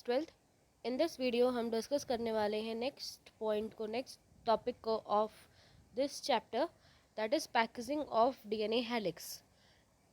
Twelfth. In this video हम discuss करने वाले हैं नेक्स्ट टॉपिक को of this chapter, that is packaging of DNA helix.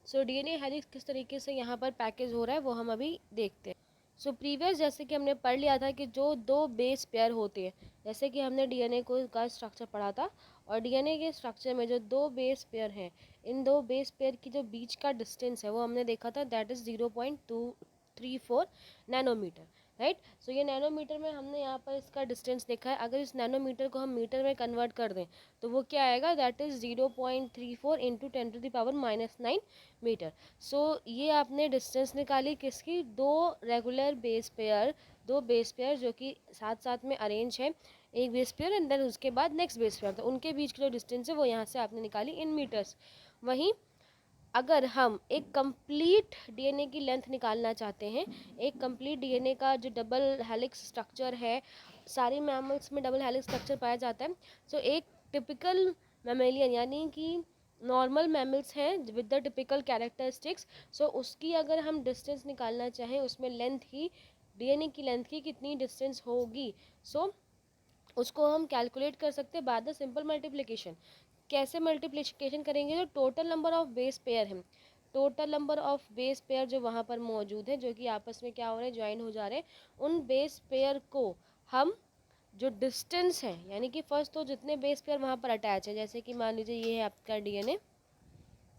So DNA helix किस तरीके से यहाँ पर पैकेज हो रहा है वो हम अभी देखते हैं। सो प्रीवियस जैसे कि हमने पढ़ लिया था कि जो दो बेस पेयर होते हैं, जैसे कि हमने डीएनए का स्ट्रक्चर पढ़ा था, और डीएनए के स्ट्रक्चर में जो दो बेस पेयर हैं, इन दो बेस पेयर की जो बीच का डिस्टेंस है वो हमने देखा था, दैट इज़ 0.234 नैनोमीटर, राइट। सो ये नैनोमीटर में हमने यहाँ पर इसका डिस्टेंस देखा है। अगर इस नैनोमीटर को हम मीटर में कन्वर्ट कर दें तो वो क्या आएगा, दैट इज़ 0.34 इंटू 10⁻⁹ मीटर। सो ये आपने डिस्टेंस निकाली किसकी, दो बेस पेयर जो कि साथ साथ में अरेंज है, एक बेस पेयर एंड देन उसके बाद नेक्स्ट बेस पेयर, तो उनके बीच की जो डिस्टेंस है वो यहाँ से आपने निकाली इन मीटर्स। वहीं अगर हम एक कंप्लीट डीएनए की लेंथ निकालना चाहते हैं, एक कंप्लीट डीएनए का जो डबल हेलिक्स स्ट्रक्चर है, सारे मैमल्स में डबल हेलिक्स स्ट्रक्चर पाया जाता है। सो एक टिपिकल मैमेलियन यानी कि नॉर्मल मैमल्स हैं विद द टिपिकल कैरेक्टरिस्टिक्स, सो उसकी अगर हम डिस्टेंस निकालना चाहें, उसमें लेंथ की, डीएनए की लेंथ की कितनी डिस्टेंस होगी, सो उसको हम कैलकुलेट कर सकते हैं बाय द सिंपल मल्टीप्लिकेशन। कैसे मल्टीप्लिकेशन करेंगे, जो total number of base pair है, total number of base pair जो वहाँ पर मौजूद है, जो कि आपस में क्या हो रहे हैं, ज्वाइन हो जा रहे हैं, उन बेस पेयर को हम जो डिस्टेंस है, यानी कि फर्स्ट तो जितने बेस पेयर वहाँ पर अटैच है, जैसे कि मान लीजिए ये है आपका डीएनए,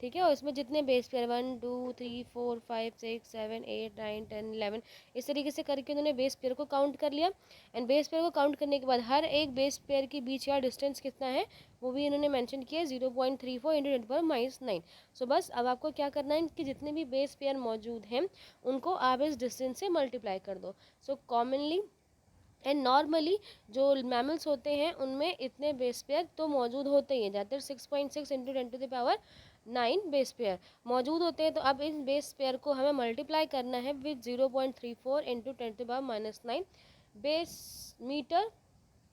ठीक है, और इसमें जितने बेस पेयर 1 2 3 4 5 6 7 8 9 10 11 इस तरीके से करके उन्होंने बेस पेयर को काउंट कर लिया। एंड बेस पेयर को काउंट करने के बाद हर एक बेस पेयर के बीच का डिस्टेंस कितना है वो भी इन्होंने मेंशन किया, 0.34 इंटू 10⁻⁹ सो बस अब आपको क्या करना है कि जितने भी बेस पेयर मौजूद हैं उनको आप इस डिस्टेंस से मल्टीप्लाई कर दो। सो कॉमनली एंड नॉर्मली जो मैमल्स होते हैं उनमें इतने बेस पेयर तो मौजूद होते ही हैं, ज़्यादातर 6.6 इंटू 10⁻⁹ बेस पेयर मौजूद होते हैं। तो अब इन बेस पेयर को हमें मल्टीप्लाई करना है विद 0.34 इंटू 10⁻⁹ बेस मीटर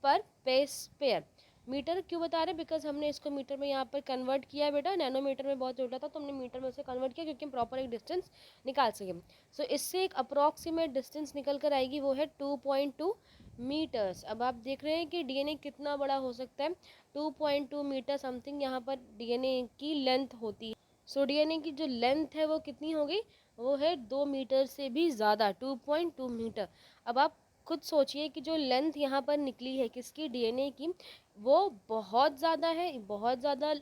पर बेस पेयर। मीटर क्यों बता रहे हैं, बिकॉज हमने इसको मीटर में यहाँ पर कन्वर्ट किया है बेटा, नैनोमीटर में बहुत छोटा था तो हमने मीटर में उसे कन्वर्ट किया क्योंकि हम प्रॉपर एक डिस्टेंस निकाल सकें। सो इससे एक अप्रॉक्सीमेट डिस्टेंस निकल कर आएगी, वो है 2.2 मीटर्स। अब आप देख रहे हैं कि डीएनए कितना बड़ा हो सकता है, 2.2 मीटर समथिंग यहाँ पर डीएनए की लेंथ होती है। सो डीएनए की जो लेंथ है वो कितनी हो गई, वो है 2 मीटर से भी ज़्यादा, 2.2 मीटर। अब आप खुद सोचिए कि जो लेंथ यहाँ पर निकली है किसकी, डीएनए की, वो बहुत ज़्यादा है, बहुत ज़्यादा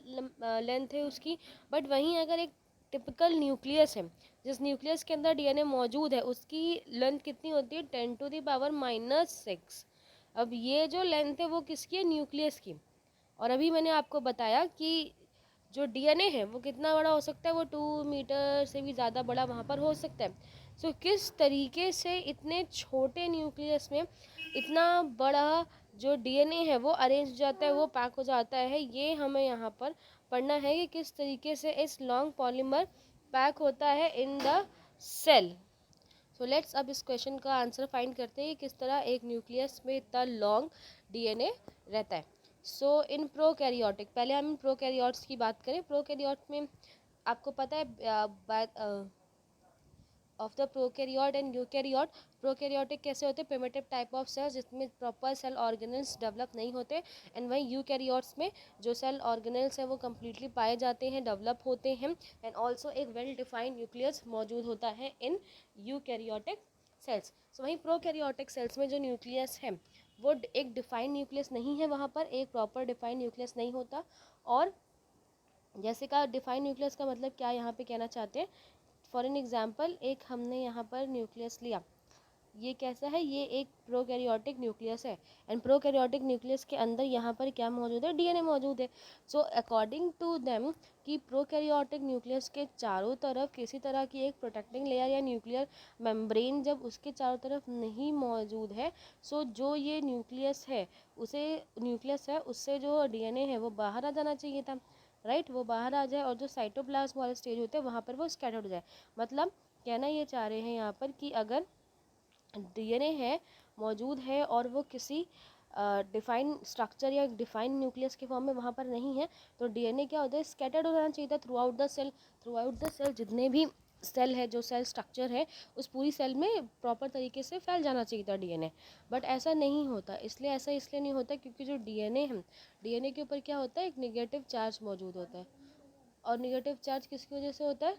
लेंथ है उसकी। बट वहीं अगर एक टिपिकल न्यूक्लियस है, जिस न्यूक्लियस के अंदर डीएनए मौजूद है, उसकी लेंथ कितनी होती है, 10⁻⁻⁶। अब ये जो लेंथ है वो किसकी है, न्यूक्लियस की। और अभी मैंने आपको बताया कि जो डीएनए है वो कितना बड़ा हो सकता है, वो 2 मीटर से भी ज़्यादा बड़ा वहाँ पर हो सकता है। सो किस तरीके से इतने छोटे न्यूक्लियस में इतना बड़ा जो डीएनए है वो अरेंज हो जाता है, वो पैक हो जाता है, ये हमें यहाँ पर पढ़ना है कि किस तरीके से इस लॉन्ग पॉलीमर पैक होता है in the cell. So let's अब इस क्वेश्चन का आंसर फाइंड करते हैं किस तरह एक न्यूक्लियस में इतना लॉन्ग डीएनए रहता है। सो इन प्रोकैरियोटिक, पहले हम प्रोकैरियोट्स की बात करें। प्रोकैरियोट में आपको पता है of the prokaryote and eukaryote. Prokaryotic कैसे होते हैं, प्रिमिटिव टाइप ऑफ सेल्स जिसमें प्रॉपर सेल ऑर्गेनल्स डेवलप नहीं होते, एंड वहीं यूकैरियोट्स में जो सेल ऑर्गेनल्स हैं वो कम्प्लीटली पाए जाते हैं, डेवलप होते हैं, एंड ऑल्सो एक वेल डिफाइंड न्यूक्लियस मौजूद होता है इन यूकैरियोटिक सेल्स। सो वहीं प्रोकैरियोटिक सेल्स में जो न्यूक्लियस है वो एक डिफाइंड न्यूक्लियस नहीं है, वहाँ पर एक प्रॉपर डिफाइंड न्यूक्लियस नहीं होता। और जैसे का डिफाइंड न्यूक्लियस का मतलब क्या यहाँ पे कहना चाहते हैं, फॉर एन एग्जाम्पल एक हमने यहाँ पर न्यूक्लियस लिया, ये कैसा है, ये एक प्रोकैरियोटिक न्यूक्लियस है, एंड प्रोकैरियोटिक न्यूक्लियस के अंदर यहाँ पर क्या मौजूद है, डीएनए मौजूद है। सो अकॉर्डिंग टू देम कि प्रोकैरियोटिक न्यूक्लियस के चारों तरफ किसी तरह की एक प्रोटेक्टिंग लेयर या न्यूक्लियर मेम्ब्रेन जब उसके चारों तरफ नहीं मौजूद है, सो जो ये न्यूक्लियस है उससे जो डीएनए है वो बाहर आ जाना चाहिए था, राइट, वो बाहर आ जाए और जो साइटोप्लाज्म वाले स्टेज होते हैं वहाँ पर वो स्कैटर्ड हो जाए। मतलब कहना ये चाह रहे हैं यहाँ पर कि अगर डीएनए है मौजूद है और वो किसी डिफाइन स्ट्रक्चर या डिफाइन न्यूक्लियस के फॉर्म में वहाँ पर नहीं है, तो डीएनए क्या होता है, स्कैटर्ड हो जाना चाहिए था throughout the cell. Throughout the cell जितने भी सेल है, जो सेल स्ट्रक्चर है, उस पूरी सेल में प्रॉपर तरीके से फैल जाना चाहिए था डीएनए, बट ऐसा नहीं होता। इसलिए नहीं होता क्योंकि जो डीएनए है, डीएनए के ऊपर क्या होता है, एक निगेटिव चार्ज मौजूद होता है। और निगेटिव चार्ज किसकी वजह से होता है?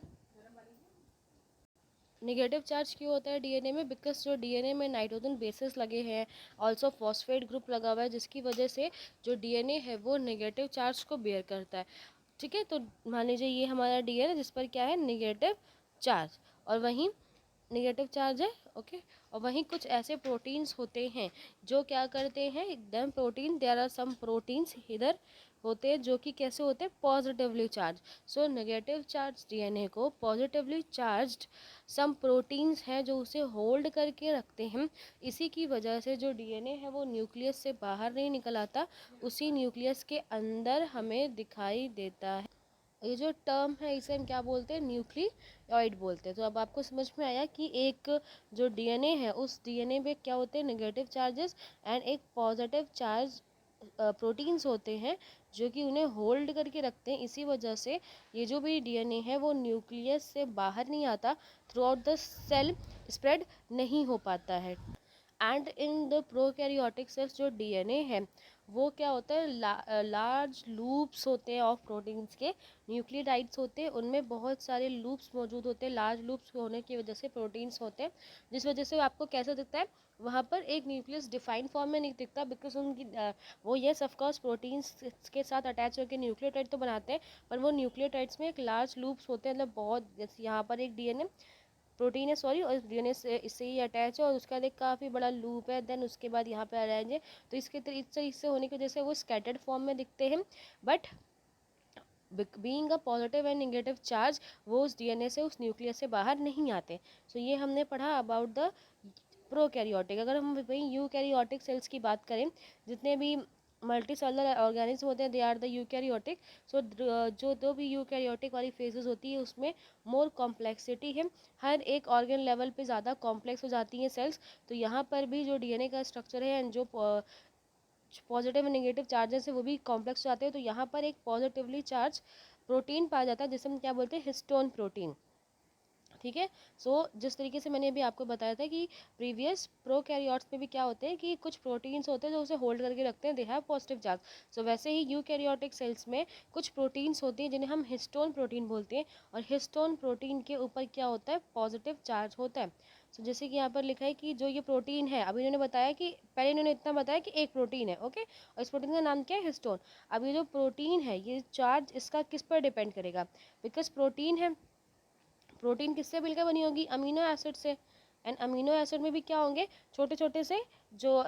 निगेटिव चार्ज क्यों होता है डीएनए में? बिकॉज जो डीएनए में नाइट्रोजन बेसेस लगे हैं, ऑल्सो फॉस्फेट ग्रुप लगा हुआ है, जिसकी वजह से जो डीएनए है वो नेगेटिव चार्ज को बेयर करता है। ठीक है, तो मान लीजिए ये हमारा डीएनए जिस पर क्या है, नेगेटिव चार्ज, और वहीं नेगेटिव चार्ज है, ओके। और वहीं कुछ ऐसे प्रोटीन्स होते हैं जो क्या करते हैं, एकदम protein, there are some proteins इधर होते हैं जो कि कैसे होते हैं, positively charge. So negative charge DNA को पॉजिटिवली चार्ज्ड सम प्रोटीन्स हैं जो उसे होल्ड करके रखते हैं। इसी की वजह से जो डीएनए है वो न्यूक्लियस से बाहर नहीं निकल आता, उसी न्यूक्लियस के अंदर हमें दिखाई देता है। ये जो टर्म है इसे हम क्या बोलते हैं, न्यूक्लियोइड बोलते हैं। तो अब आपको समझ में आया कि एक जो डीएनए है उस डीएनए में क्या होते हैं, नेगेटिव चार्जेस एंड एक पॉजिटिव चार्ज प्रोटीन्स होते हैं जो कि उन्हें होल्ड करके रखते हैं। इसी वजह से ये जो भी डीएनए है वो न्यूक्लियस से बाहर नहीं आता, throughout the cell spread नहीं हो पाता है। And in the prokaryotic cells जो डीएनए है वो क्या होता है, लार्ज लूप्स होते हैं ऑफ प्रोटीन्स के, न्यूक्लियोटाइड्स होते हैं, उनमें बहुत सारे लूप्स मौजूद होते हैं। लार्ज लूप्स होने की वजह से प्रोटीन्स होते हैं, जिस वजह से आपको कैसा दिखता है, वहाँ पर एक न्यूक्लियस डिफाइंड फॉर्म में नहीं दिखता, बिकॉज उनकी वो येस ऑफकोर्स प्रोटीन्स के साथ अटैच होकर न्यूक्लियोटाइड तो बनाते हैं, पर वो न्यूक्लियोटाइड्स में एक लार्ज लूप्स होते हैं, मतलब बहुत, जैसे यहाँ पर एक डीएनए प्रोटीन है, सॉरी, और डीएनए से इससे ही अटैच है और उसका एक काफ़ी बड़ा लूप है, देन उसके बाद यहाँ पे अरेंज है। तो इसके इस तरीके से होने की वजह से वो स्कैटर्ड फॉर्म में दिखते हैं, but being a positive and negative charge वो उस डीएनए से, उस न्यूक्लियस से बाहर नहीं आते। सो ये हमने पढ़ा अबाउट द प्रोकैरियोटिक। अगर हम वही यूकैरियोटिक सेल्स की बात करें, जितने भी मल्टी सेलुलर ऑर्गेनिज्म होते हैं दे आर द यूकैरियोटिक। सो जो दो भी यूकैरियोटिक वाली फेजेस होती है उसमें मोर कॉम्प्लेक्सिटी है, हर एक ऑर्गन लेवल पे ज़्यादा कॉम्प्लेक्स हो जाती हैं सेल्स। तो यहाँ पर भी जो डीएनए का स्ट्रक्चर है एंड जो पॉजिटिव एंड नेगेटिव चार्जेस है वो भी कॉम्प्लेक्स हो जाते हैं। तो यहाँ पर एक पॉजिटिवली चार्ज प्रोटीन पाया जाता है जिसे हम क्या बोलते हैं, हिस्टोन प्रोटीन। ठीक है, सो जिस तरीके से मैंने अभी आपको बताया था कि प्रीवियस प्रोकैरियोट्स में भी क्या होते हैं कि कुछ प्रोटीन्स होते हैं जो उसे होल्ड करके रखते हैं, दे हैव पॉजिटिव चार्ज। सो वैसे ही यूकैरियोटिक सेल्स में कुछ प्रोटीन्स होती हैं जिन्हें हम हिस्टोन प्रोटीन बोलते हैं, और हिस्टोन प्रोटीन के ऊपर क्या होता है, पॉजिटिव चार्ज होता है। सो जैसे कि यहाँ पर लिखा है कि जो ये प्रोटीन है, अभी इन्होंने बताया कि पहले इन्होंने इतना बताया कि एक प्रोटीन है, ओके, और इस प्रोटीन का नाम क्या है, हिस्टोन। अब ये जो प्रोटीन है, ये चार्ज इसका किस पर डिपेंड करेगा, बिकॉज प्रोटीन है, प्रोटीन किससे मिलकर बनी होगी, अमीनो एसिड से। एंड अमीनो एसिड में भी क्या होंगे, छोटे छोटे से जो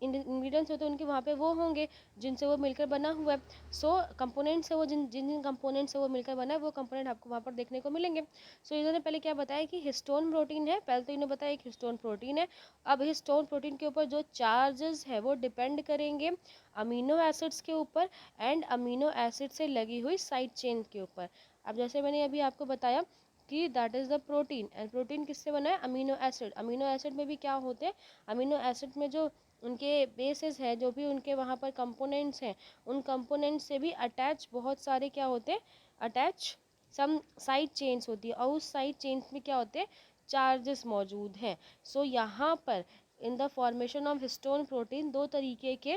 इंग्रेडिएंट्स होते हैं उनके वहाँ पे वो होंगे जिनसे वो मिलकर बना हुआ है। सो कंपोनेंट्स है वो, जिन जिन जिन कंपोनेंट्स से वो मिलकर बना है वो कंपोनेंट आपको वहाँ पर देखने को मिलेंगे। सो इन्होंने पहले क्या बताया कि हिस्टोन प्रोटीन है, पहले तो इन्होंने बताया एक हिस्टोन प्रोटीन है। अब हिस्टोन प्रोटीन के ऊपर जो चार्जेस है वो डिपेंड करेंगे अमीनो एसिड्स के ऊपर एंड अमीनो एसिड से लगी हुई साइड चेन के ऊपर। अब जैसे मैंने अभी आपको बताया कि that is the protein, and protein किससे बना है, अमीनो एसिड। अमीनो एसिड में भी क्या होते हैं, अमीनो एसिड में जो उनके बेसिस है, जो भी उनके वहाँ पर कंपोनेंट्स हैं, उन कंपोनेंट्स से भी अटैच बहुत सारे क्या होते हैं, अटैच सम साइड चेन्स होती है, और उस साइड चेन्स में क्या होते हैं, चार्जेस मौजूद हैं। सो यहाँ पर in the formation of histone protein दो तरीके के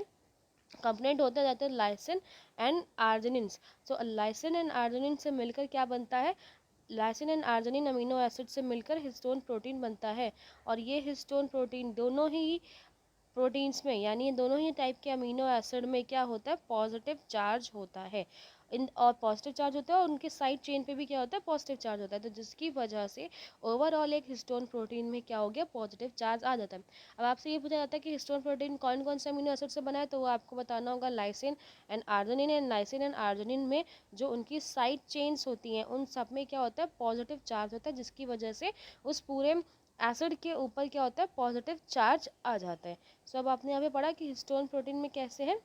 कंपोनेंट होते जाते हैं, lysine and arginines. So lysine and arginine से मिलकर क्या बनता है, lysine and arginine amino acid से मिलकर हिस्टोन प्रोटीन बनता है। और ये हिस्टोन प्रोटीन दोनों ही प्रोटीन्स में, यानी दोनों ही टाइप के अमीनो एसिड में क्या होता है, पॉजिटिव चार्ज होता है। इन और पॉजिटिव चार्ज होता है, और उनके साइड चेन पे भी क्या होता है, पॉजिटिव चार्ज होता है। तो जिसकी वजह से ओवरऑल एक हिस्टोन प्रोटीन में क्या हो गया, पॉजिटिव चार्ज आ जाता है। अब आपसे ये पूछा जाता है कि हिस्टोन प्रोटीन कौन कौन से अमीनो एसिड से बना है, तो वो आपको बताना होगा lysine and arginine. And lysine and arginine में जो उनकी साइड चेन्स होती हैं उन सब में क्या होता है, पॉजिटिव चार्ज होता है, जिसकी वजह से उस पूरे एसिड के ऊपर क्या होता है, पॉजिटिव चार्ज आ जाता है। सो अब आपने यहाँ पे पढ़ा कि हिस्टोन प्रोटीन में कैसे है,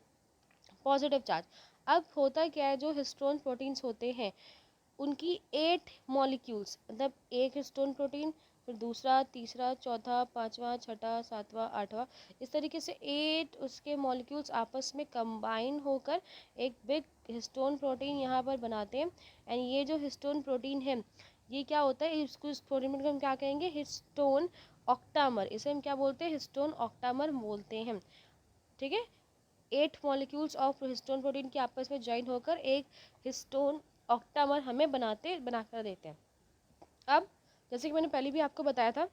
पॉजिटिव चार्ज। अब होता क्या है, जो हिस्टोन प्रोटीन्स होते हैं उनकी 8 मॉलिक्यूल्स, मतलब एक हिस्टोन प्रोटीन, फिर दूसरा, तीसरा, चौथा, पांचवा, छठा, सातवां, आठवां, इस तरीके से 8 उसके मॉलिक्यूल्स आपस में कंबाइन होकर एक बिग हिस्टोन प्रोटीन यहाँ पर बनाते हैं। एंड ये जो हिस्टोन प्रोटीन है ये क्या होता है, इसको इस प्रोटीन को हम क्या कहेंगे, हिस्टोन ऑक्टामर, इसे हम क्या बोलते हैं, हिस्टोन ऑक्टामर बोलते हैं। ठीक है, 8 मॉलिक्यूल्स ऑफ हिस्टोन प्रोटीन के आपस में ज्वाइन होकर एक हिस्टोन ऑक्टामर हमें बनाकर देते हैं। अब जैसे कि मैंने पहले भी आपको बताया था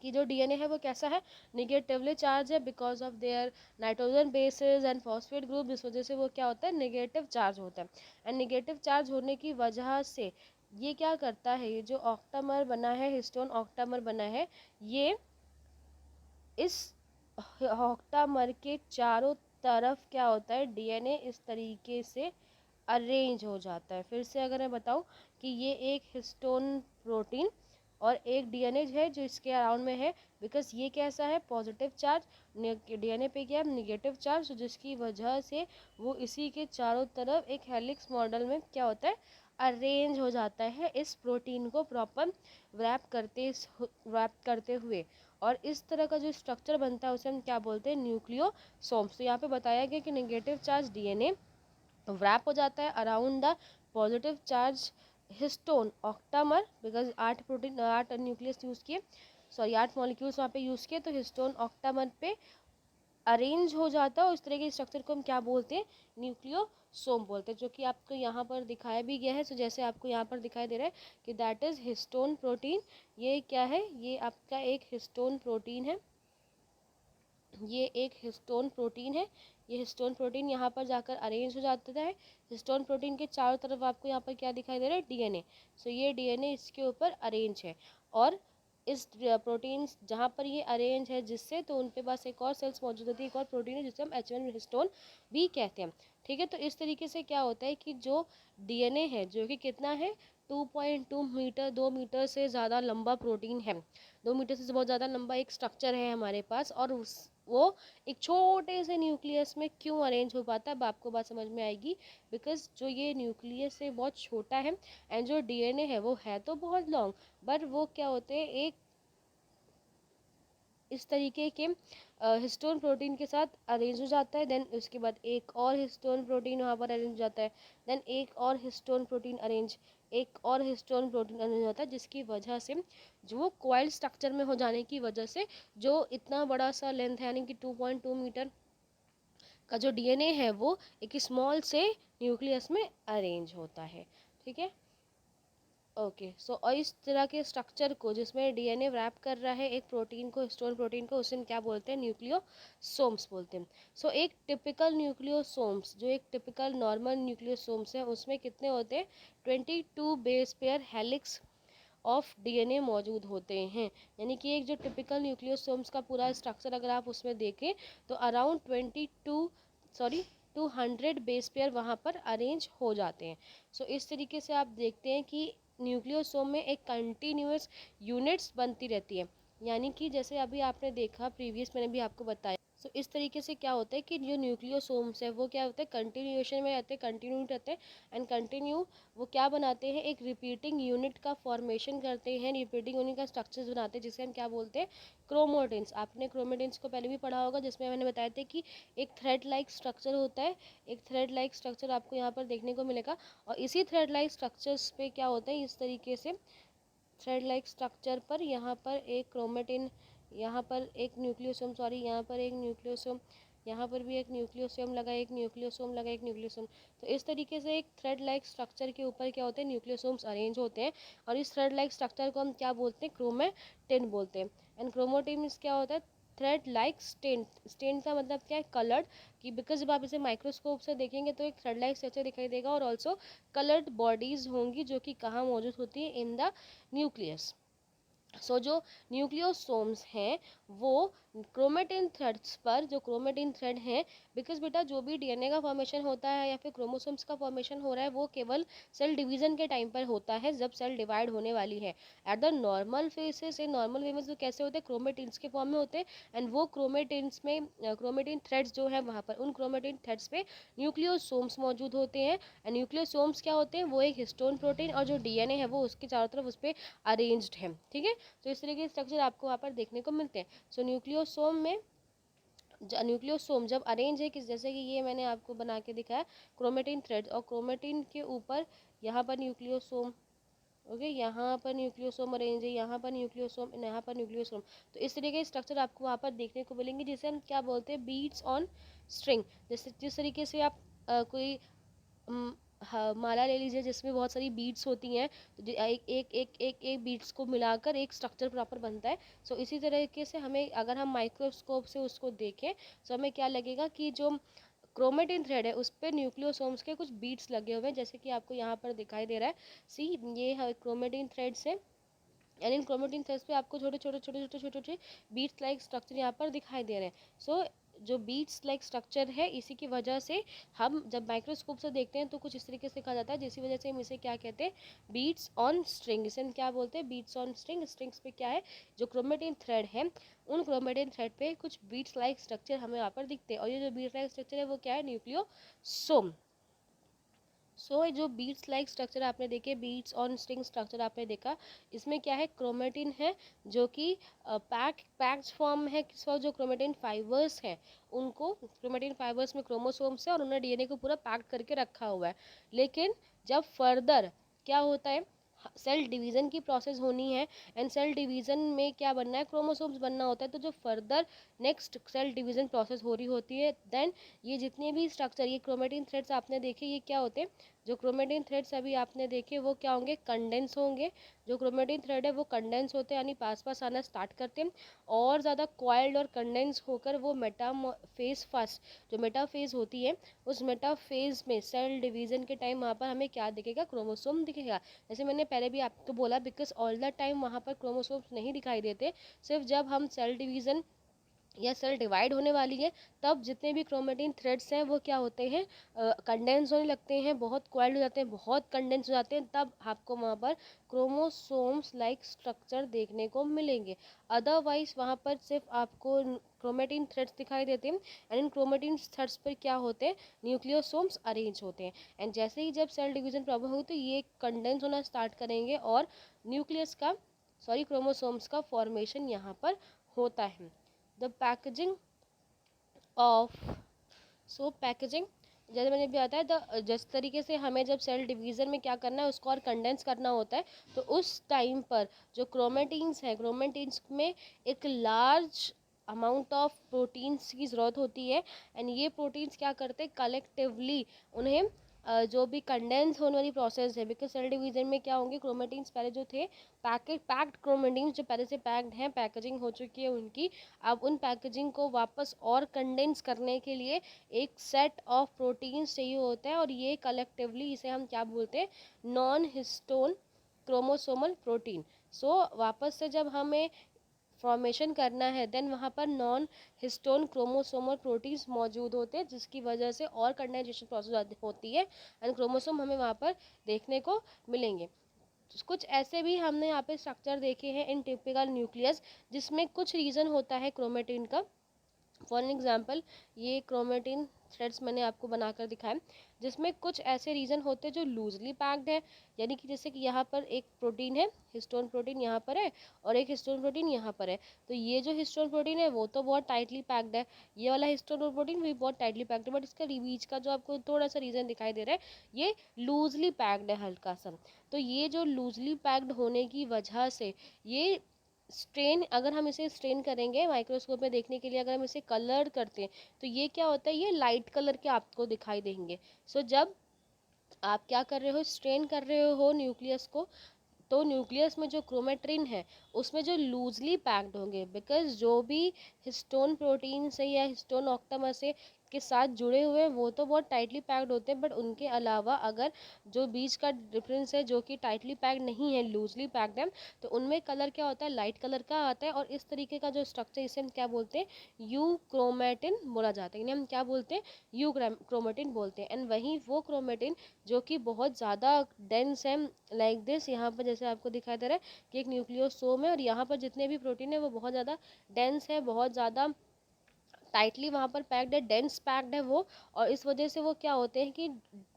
कि जो डीएनए है वो कैसा है, निगेटिवली चार्ज है because of their nitrogen bases and phosphate group, जिस वजह से वो क्या होता है, निगेटिव चार्ज होता है। एंड निगेटिव चार्ज होने की वजह से ये क्या करता है, ये जो ऑक्टामर बना है, हिस्टोन ऑक्टामर बना है, ये इस ऑक्टामर के चारों तरफ क्या होता है, डीएनए इस तरीके से अरेंज हो जाता है। फिर से अगर मैं बताऊं कि ये एक हिस्टोन प्रोटीन और एक डीएनए है जो इसके अराउंड में है, बिकॉज ये कैसा है, पॉजिटिव चार्ज, डीएनए पे क्या है, निगेटिव चार्ज, जिसकी वजह से वो इसी के चारों तरफ एक हेलिक्स मॉडल में क्या होता है, अरेंज हो जाता है इस प्रोटीन को प्रॉपर रैप करते हुए। और इस तरह का जो स्ट्रक्चर बनता है उसे हम क्या बोलते हैं, न्यूक्लियोसोम्स। तो यहाँ पे बताया गया कि निगेटिव चार्ज डीएनए रैप हो जाता है around the positive charge histone octamer, because 8 nucleus use किए, सॉरी 8 मॉलिक्यूल्स वहाँ पे यूज़ किए, तो हिस्टोन ऑक्टामर पे अरेंज हो जाता है। और इस तरह के स्ट्रक्चर को हम क्या बोलते हैं, न्यूक्लियोसोम बोलते हैं, जो कि आपको यहाँ पर दिखाया भी गया है। सो जैसे आपको यहाँ पर दिखाई दे रहा है कि दैट इज़ हिस्टोन प्रोटीन। ये क्या है, ये आपका एक हिस्टोन प्रोटीन है, ये एक हिस्टोन प्रोटीन है। ये हिस्टोन प्रोटीन यहाँ पर जाकर अरेंज हो जाता है। हिस्टोन प्रोटीन के चारों तरफ आपको यहाँ पर क्या दिखाई दे रहा है, डीएनए। सो ये डीएनए इसके ऊपर अरेंज है, और इस प्रोटीन जहाँ पर ये अरेंज है जिससे, तो उनके पास एक और सेल्स मौजूद होती है, एक और प्रोटीन है जिसे हम H1 हिस्टोन भी कहते हैं। ठीक है, तो इस तरीके से क्या होता है कि जो डीएनए है, जो कि कितना है, 2.2 मीटर, 2 मीटर से ज़्यादा लंबा प्रोटीन है, 2 मीटर से बहुत ज़्यादा लंबा एक स्ट्रक्चर है हमारे पास, और वो एक छोटे से न्यूक्लियस में क्यों अरेंज हो पाता है, अब आपको बात समझ में आएगी। बिकॉज जो ये न्यूक्लियस है बहुत छोटा है, एंड जो डीएनए है वो है तो बहुत लॉन्ग, बट वो क्या होते हैं, एक इस तरीके के हिस्टोन प्रोटीन के साथ अरेंज हो जाता है। देन उसके बाद एक और हिस्टोन प्रोटीन वहाँ पर अरेंज हो जाता है, देन एक और हिस्टोन प्रोटीन अरेंज, एक और हिस्टोन प्रोटीन अरेंज हो जाता है, जिसकी वजह से जो वो क्वाइल स्ट्रक्चर में हो जाने की वजह से जो इतना बड़ा सा लेंथ है, यानी कि 2.2 मीटर का जो डीएनए है वो एक स्मॉल से न्यूक्लियस में अरेंज होता है। ठीक है, ओके, सो और इस तरह के स्ट्रक्चर को जिसमें डीएनए रैप कर रहा है एक प्रोटीन को, हिस्टोन प्रोटीन को, उसे हम क्या बोलते हैं, न्यूक्लियोसोम्स बोलते हैं। सो एक टिपिकल न्यूक्लियोसोम्स, जो एक टिपिकल नॉर्मल न्यूक्लियोसोम्स है, उसमें कितने होते हैं, 22 base pair helix of DNA मौजूद होते हैं। यानी कि एक जो टिपिकल न्यूक्लियोसोम्स का पूरा स्ट्रक्चर अगर आप उसमें देखें तो अराउंड 200 बेस पेयर वहाँ पर अरेंज हो जाते हैं। सो इस तरीके से आप देखते हैं कि न्यूक्लियोसोम में एक कंटिन्यूअस यूनिट्स बनती रहती है। यानी कि जैसे अभी आपने देखा, प्रीवियस मैंने भी आपको बताया, सो इस तरीके से क्या होता है कि जो न्यूक्लियोसोम्स है वो क्या होता है, कंटिन्यूएशन में रहते हैं, कंटिन्यू रहते हैं, एंड कंटिन्यू वो क्या बनाते हैं, एक रिपीटिंग यूनिट का फॉर्मेशन करते हैं, रिपीटिंग यूनिट का स्ट्रक्चर्स बनाते हैं, जिसे हम क्या बोलते हैं, क्रोमोटिन्स। आपने क्रोमोटिन्स को पहले भी पढ़ा होगा, जिसमें मैंने बताया था कि एक थ्रेड लाइक स्ट्रक्चर होता है, एक थ्रेड लाइक स्ट्रक्चर आपको यहाँ पर देखने को मिलेगा। और इसी थ्रेड लाइक स्ट्रक्चर्स पे क्या होता है, इस तरीके से थ्रेड लाइक स्ट्रक्चर पर यहाँ पर एक क्रोमेटिन, यहाँ पर एक न्यूक्लियोसोम, सॉरी यहाँ पर एक न्यूक्लियोसोम, यहाँ पर भी एक न्यूक्लियोसोम लगा, एक न्यूक्लियोसोम लगा, एक न्यूक्लियोसोम। तो इस तरीके से एक थ्रेड लाइक स्ट्रक्चर के ऊपर क्या होते हैं, न्यूक्लियोसोम्स अरेंज होते हैं, और इस थ्रेड लाइक स्ट्रक्चर को हम क्या बोलते हैं, क्रोमेटिन बोलते हैं। एंड क्रोमोटिन क्या होता है, थ्रेड लाइक स्टेन। स्टेन का मतलब क्या है, कलर्ड, कि बिकॉज जब आप इसे माइक्रोस्कोप से देखेंगे तो एक थ्रेड लाइक स्ट्रक्चर दिखाई देगा, और ऑल्सो कलर्ड बॉडीज होंगी जो कि कहाँ मौजूद होती है, इन द न्यूक्लियस। सो जो न्यूक्लियोसोम्स हैं वो क्रोमेटिन थ्रेड्स पर, जो क्रोमेटिन थ्रेड हैं, बिकॉज बेटा जो भी डीएनए का फॉर्मेशन होता है या फिर क्रोमोसोम्स का फॉर्मेशन हो रहा है वो केवल सेल डिवीजन के टाइम पर होता है, जब सेल डिवाइड होने वाली है। At the normal faces, in normal way में जो कैसे होते हैं, क्रोमेटिन्स के फॉर्म में होते हैं, एंड वो क्रोमेटिन्स में क्रोमेटिन थ्रेड्स जो है वहाँ पर, उन क्रोमेटिन थ्रेड्स पे न्यूक्लियोसोम्स मौजूद होते हैं। एंड न्यूक्लियोसोम्स क्या होते हैं, वो एक हिस्टोन प्रोटीन, और जो डीएनए है वो उसके चारों तरफ उस पर अरेंज्ड है। ठीक है, तो इस तरह के स्ट्रक्चर आपको वहाँ पर देखने को मिलते हैं। सो न्यूक्लियोसोम जब अरेंज है, किस जैसे कि ये मैंने आपको बना के दिखाया क्रोमेटिन थ्रेड, और क्रोमेटिन के ऊपर यहाँ पर न्यूक्लियोसोम, ओके, यहाँ पर न्यूक्लियोसोम अरेंज है, यहाँ पर न्यूक्लियोसोम, यहाँ पर न्यूक्लियोसोम। तो इस तरीके के स्ट्रक्चर आपको वहाँ पर देखने को मिलेंगे, जिसे हम क्या बोलते हैं, बीट्स ऑन स्ट्रिंग। जैसे जिस तरीके से आप कोई हाँ, माला ले लीजिए जिसमें बहुत सारी बीड्स होती हैं, तो एक एक एक एक एक बीड्स को मिलाकर एक स्ट्रक्चर प्रॉपर बनता है। सो इसी तरीके से हमें, अगर हम माइक्रोस्कोप से उसको देखें, तो हमें क्या लगेगा कि जो क्रोमेटिन थ्रेड है उस पर न्यूक्लियोसोम्स के कुछ बीड्स लगे हुए हैं, जैसे कि आपको यहाँ पर दिखाई दे रहा है। सी, ये है क्रोमेटिन थ्रेड्स है, एंड इन क्रोमेटिन थ्रेड्स पे आपको छोटे छोटे छोटे छोटे छोटे छोटे बीट्स लाइक स्ट्रक्चर यहाँ पर दिखाई दे रहे हैं। सो जो बीट्स लाइक स्ट्रक्चर है, इसी की वजह से हम जब माइक्रोस्कोप से देखते हैं तो कुछ इस तरीके से कहा जाता है, जिसकी वजह से हम इसे क्या कहते हैं, बीट्स ऑन स्ट्रिंग। इसे हम क्या बोलते हैं, बीट्स ऑन स्ट्रिंग। स्ट्रिंग्स पे क्या है, जो क्रोमेटिन थ्रेड है, उन क्रोमेटिन थ्रेड पे कुछ बीट्स लाइक स्ट्रक्चर हमें यहाँ पर दिखते हैं, और ये जो बीट्स लाइक स्ट्रक्चर है वो क्या है, न्यूक्लियोसोम। सो जो बीट्स लाइक स्ट्रक्चर आपने देखे, बीट्स ऑन स्ट्रिंग स्ट्रक्चर आपने देखा, इसमें क्या है, क्रोमेटिन है जो कि पैक्ड फॉर्म है। किस वक्त, जो क्रोमेटिन फाइबर्स है उनको, क्रोमेटिन फाइबर्स में क्रोमोसोम्स है और उन्होंने डीएनए को पूरा पैक्ड करके रखा हुआ है। लेकिन जब फर्दर क्या होता है, सेल डिवीज़न की प्रोसेस होनी है, एंड सेल डिवीज़न में क्या बनना है, क्रोमोसोम्स बनना होता है। तो जो further next cell division process हो रही होती है, देन ये जितने भी स्ट्रक्चर, ये क्रोमेटिन थ्रेड्स आपने देखे, ये क्या होते हैं, जो क्रोमेटिन थ्रेड्स अभी आपने देखे वो क्या होंगे, कंडेंस होंगे। जो क्रोमेटिन थ्रेड है वो कंडेंस होते हैं, यानी पास पास आना स्टार्ट करते हैं, और ज़्यादा कॉइल्ड और कंडेंस होकर वो मेटाफेज फर्स्ट, जो मेटाफेज होती है, उस मेटाफेज में सेल डिवीज़न के टाइम वहाँ पर हमें क्या दिखेगा, क्रोमोसोम दिखेगा। जैसे मैंने पहले भी आपको बोला, बिकॉज ऑल द टाइम वहाँ पर क्रोमोसोम्स नहीं दिखाई देते, सिर्फ जब हम सेल डिवीज़न या सेल डिवाइड होने वाली है, तब जितने भी क्रोमेटिन थ्रेड्स हैं वो क्या होते हैं, कंडेंस होने लगते हैं, बहुत क्वाइल्ड हो जाते हैं, बहुत कंडेंस हो जाते हैं, तब आपको वहाँ पर क्रोमोसोम्स लाइक स्ट्रक्चर देखने को मिलेंगे। अदरवाइज वहाँ पर सिर्फ आपको क्रोमेटिन थ्रेड्स दिखाई देते हैं, एंड इन क्रोमेटिन थ्रेड्स पर क्या होते हैं, न्यूक्लियोसोम्स अरेंज होते हैं। एंड जैसे ही जब सेल डिवीजन प्रॉब्लम होगी तो ये कंडेंस होना स्टार्ट करेंगे, और न्यूक्लियस का, सॉरी, क्रोमोसोम्स का फॉर्मेशन यहाँ पर होता है। The packaging of, so packaging, जैसे मैंने भी आता है, जिस तरीके से हमें जब सेल डिवीज़न में क्या करना है, उसको और कंडेंस करना होता है, तो उस टाइम पर जो क्रोमेटिन्स है, क्रोमेटिन्स में एक लार्ज अमाउंट ऑफ प्रोटीन्स की ज़रूरत होती है, एंड ये प्रोटीन्स क्या करते हैं, कलेक्टिवली उन्हें जो भी कंडेंस होने वाली प्रोसेस है, बिकॉज सेल डिवीज़न में क्या होंगे, क्रोमेटिन्स पहले जो थे, पैक्ड क्रोमेटिन्स जो पहले से पैक्ड हैं, पैकेजिंग हो चुकी है उनकी, अब उन पैकेजिंग को वापस और कंडेंस करने के लिए एक सेट ऑफ प्रोटीन्स चाहिए होता है, और ये कलेक्टिवली, इसे हम क्या बोलते हैं, नॉन हिस्टोन क्रोमोसोमल प्रोटीन। सो वापस से जब हमें फॉर्मेशन करना है, देन वहाँ पर नॉन हिस्टोन क्रोमोसोमल प्रोटीन्स मौजूद होते हैं, जिसकी वजह से और कंडेंसेशन प्रोसेस होती है, एंड क्रोमोसोम हमें वहाँ पर देखने को मिलेंगे। कुछ ऐसे भी हमने यहाँ पे स्ट्रक्चर देखे हैं इन टिपिकल न्यूक्लियस, जिसमें कुछ रीज़न होता है क्रोमेटिन का। फॉर एग्जांपल, ये क्रोमेटिन थ्रेड्स मैंने आपको बनाकर दिखाया, जिसमें कुछ ऐसे रीजन होते हैं जो लूजली पैक्ड है, यानी कि जैसे कि यहाँ पर एक प्रोटीन है, हिस्टोन प्रोटीन यहाँ पर है, और एक हिस्टोन प्रोटीन यहाँ पर है। तो ये जो हिस्टोन प्रोटीन है वो तो बहुत टाइटली पैक्ड है, ये वाला हिस्टोन प्रोटीन भी बहुत टाइटली पैक्ड है, बट इसका बीच का जो आपको थोड़ा सा रीजन दिखाई दे रहा है, ये लूजली पैक्ड है हल्का सा। तो ये जो लूजली पैक्ड होने की वजह से, ये स्ट्रेन, अगर हम इसे स्ट्रेन करेंगे माइक्रोस्कोप में देखने के लिए, अगर हम इसे कलर करते हैं, तो ये क्या होता है, ये लाइट कलर के आपको दिखाई देंगे। सो जब आप क्या कर रहे हो, स्ट्रेन कर रहे हो न्यूक्लियस को, तो न्यूक्लियस में जो क्रोमेट्रिन है उसमें जो लूजली पैक्ड होंगे, बिकॉज जो भी हिस्टोन प्रोटीन से या हिस्टोन ऑक्टामर से के साथ जुड़े हुए हैं वो तो बहुत टाइटली पैक्ड होते हैं, बट उनके अलावा अगर जो बीच का डिफरेंस है जो कि टाइटली पैक्ड नहीं है, लूजली पैक्ड है, तो उनमें कलर क्या होता है, लाइट कलर का आता है। और इस तरीके का जो स्ट्रक्चर, इसे हम क्या बोलते हैं, यू क्रोमेटिन बोला जाता है, यानी हम क्या बोलते हैं, यू क्रोमेटिन बोलते हैं। एंड वहीं वो क्रोमेटिन जो कि बहुत ज़्यादा डेंस है, लाइक दिस, यहाँ पर जैसे आपको दिखाई दे रहा है कि एक न्यूक्लियोसोम है, और यहाँ पर जितने भी प्रोटीन है वो बहुत ज़्यादा डेंस है, बहुत ज़्यादा टाइटली वहाँ पर पैक्ड है, डेंस पैक्ड है वो, और इस वजह से वो क्या होते हैं कि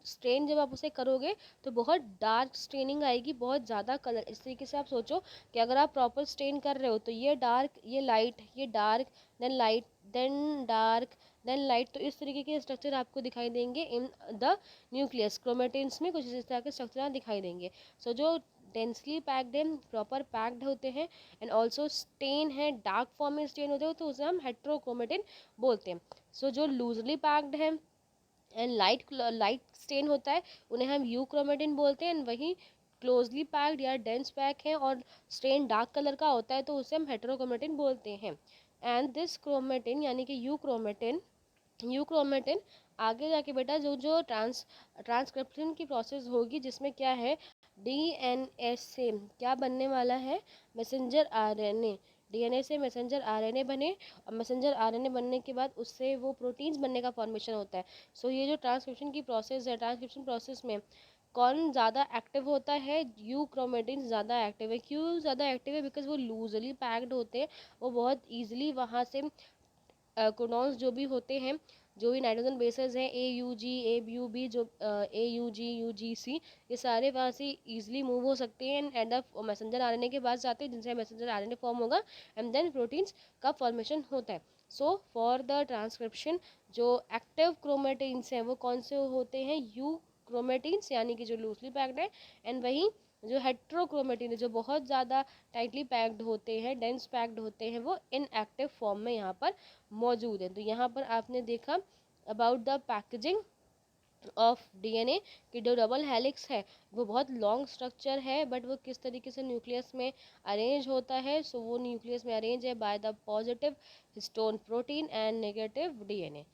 स्ट्रेन जब आप उसे करोगे तो बहुत डार्क स्ट्रेनिंग आएगी, बहुत ज़्यादा कलर। इस तरीके से आप सोचो कि अगर आप प्रॉपर स्ट्रेन कर रहे हो तो ये डार्क, ये लाइट, ये dark, then light, then dark, then light, तो इस तरीके के स्ट्रक्चर आपको दिखाई देंगे इन द न्यूक्लियस। क्रोमेटिन्स में कुछ इस तरह के स्ट्रक्चर दिखाई देंगे। सो जो डेंसली पैक्ड है, प्रॉपर पैक्ड होते हैं, एंड ऑल्सो स्टेन है, डार्क फॉर्म में स्टेन होते हैं, तो उसे हम हेट्रोक्रोमेटिन बोलते हैं। सो जो लूजली पैक्ड है एंड लाइट स्टेन होता है उन्हें हम यू क्रोमेटिन बोलते हैं, एंड वही क्लोजली पैक्ड या डेंस पैक है और स्टेन डार्क कलर का होता है तो उसे हम हेटेरोक्रोमेटिन बोलते हैं। एंड दिस क्रोमेटिन यानी कि यू क्रोमेटिन आगे जाके बेटा जो जो ट्रांसक्रिप्शन की प्रोसेस होगी, जिसमें क्या है, डीएनए से क्या बनने वाला है, मैसेंजर आरएनए, डीएनए से मैसेंजर आरएनए बने, और मैसेंजर आरएनए बनने के बाद उससे वो प्रोटीन्स बनने का फॉर्मेशन होता है। सो ये जो ट्रांसक्रिप्शन की प्रोसेस है, ट्रांसक्रिप्शन प्रोसेस में कौन ज़्यादा एक्टिव होता है, यू क्रोमेटिन ज़्यादा एक्टिव है। क्यों ज़्यादा एक्टिव है? बिकॉज वो लूजली पैक्ड होते हैं, वो बहुत ईजिली वहाँ से कोडॉन्स जो भी होते हैं, जो भी नाइट्रोजन बेसेस हैं, A U G A U B, जो ए यू जी सी, ये सारे वहाँ से इजीली मूव हो सकते हैं एंड अप मैसेंजर आरएनए के पास जाते हैं, जिनसे मैसेंजर आरएनए फॉर्म होगा एंड देन प्रोटीन्स का फॉर्मेशन होता है। सो फॉर द ट्रांसक्रिप्शन जो एक्टिव क्रोमेटिन्स हैं वो कौन से होते हैं, यू क्रोमेटिन्स यानी कि जो लूजली पैक्ड है, एंड वही जो हेट्रोक्रोमेटिन है जो बहुत ज़्यादा टाइटली पैक्ड होते हैं, डेंस पैक्ड होते हैं, वो इनएक्टिव फॉर्म में यहाँ पर मौजूद है। तो यहाँ पर आपने देखा about the packaging of DNA कि जो डबल हेलिक्स है वो बहुत लॉन्ग स्ट्रक्चर है, बट वो किस तरीके से न्यूक्लियस में अरेंज होता है। सो वो न्यूक्लियस में अरेंज है by the positive histone protein and negative DNA.